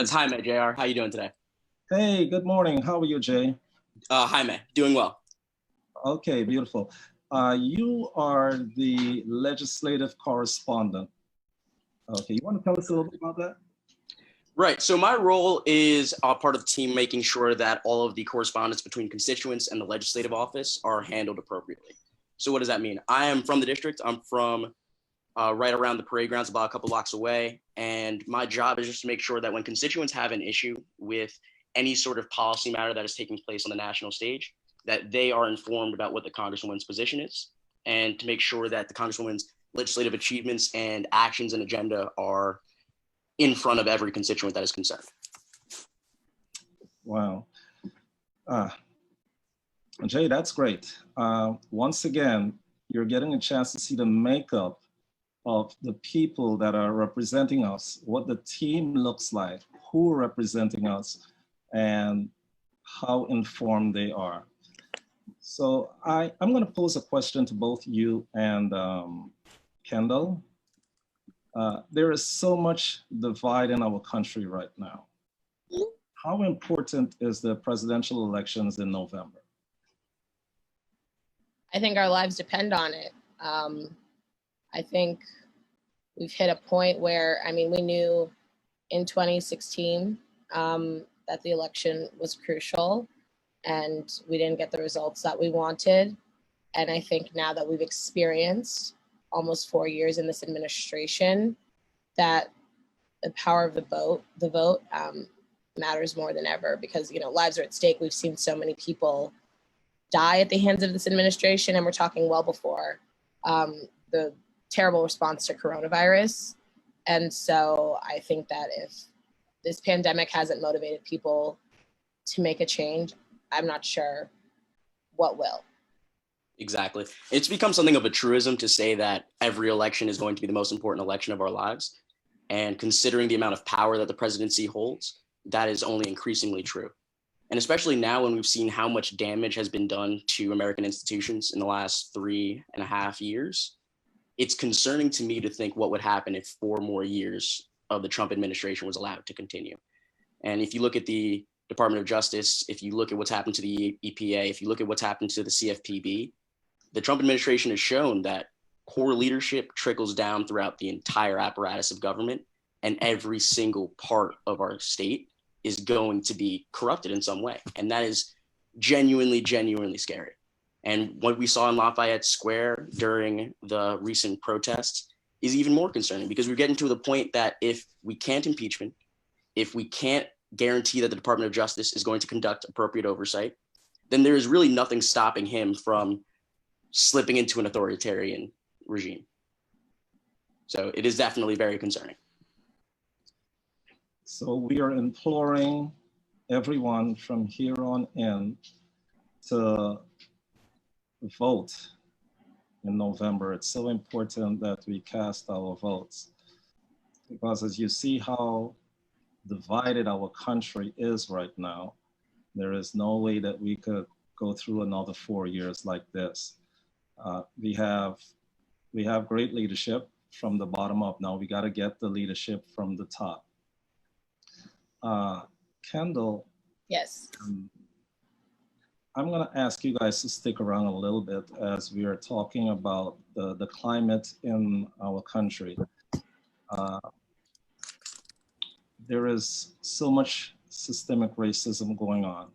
It's Jaime, JR. How you doing today? Hey, good morning. How are you, Jay? Jaime, doing well. Okay, beautiful. You are the legislative correspondent. Okay, you want to tell us a little bit about that? Right. So my role is part of the team making sure that all of the correspondence between constituents and the legislative office are handled appropriately. So what does that mean? I am from the district. I'm from right around the parade grounds, about a couple blocks away. And my job is just to make sure that when constituents have an issue with any sort of policy matter that is taking place on the national stage, that they are informed about what the Congresswoman's position is, and to make sure that the Congresswoman's legislative achievements and actions and agenda are in front of every constituent that is concerned. Wow. Jay, that's great. Once again, you're getting a chance to see the makeup of the people that are representing us, what the team looks like, who are representing us, and how informed they are. So I'm going to pose a question to both you and Kendall. There is so much divide in our country right now. How important is the presidential elections in November? I think our lives depend on it. I think we've hit a point where, we knew in 2016 that the election was crucial and we didn't get the results that we wanted. And I think now that we've experienced almost 4 years in this administration, that the power of the vote matters more than ever because, lives are at stake. We've seen so many people die at the hands of this administration, and we're talking well before the terrible response to coronavirus. And so I think that if this pandemic hasn't motivated people to make a change, I'm not sure what will. Exactly. It's become something of a truism to say that every election is going to be the most important election of our lives. And considering the amount of power that the presidency holds, that is only increasingly true. And especially now when we've seen how much damage has been done to American institutions in the last 3.5 years, it's concerning to me to think what would happen if 4 more years of the Trump administration was allowed to continue. And if you look at the Department of Justice, if you look at what's happened to the EPA, if you look at what's happened to the CFPB, the Trump administration has shown that poor leadership trickles down throughout the entire apparatus of government, and every single part of our state is going to be corrupted in some way. And that is genuinely, genuinely scary. And what we saw in Lafayette Square during the recent protests is even more concerning because we're getting to the point that if we can't impeachment, if we can't guarantee that the Department of Justice is going to conduct appropriate oversight, then there is really nothing stopping him from slipping into an authoritarian regime. So it is definitely very concerning. So we are imploring everyone from here on in to vote in November. It's so important that we cast our votes because as you see how divided our country is right now, there is no way that we could go through another 4 years like this. We have great leadership from the bottom up. Now we got to get the leadership from the top. Kendall. Yes. I'm going to ask you guys to stick around a little bit as we are talking about the climate in our country. There is so much systemic racism going on.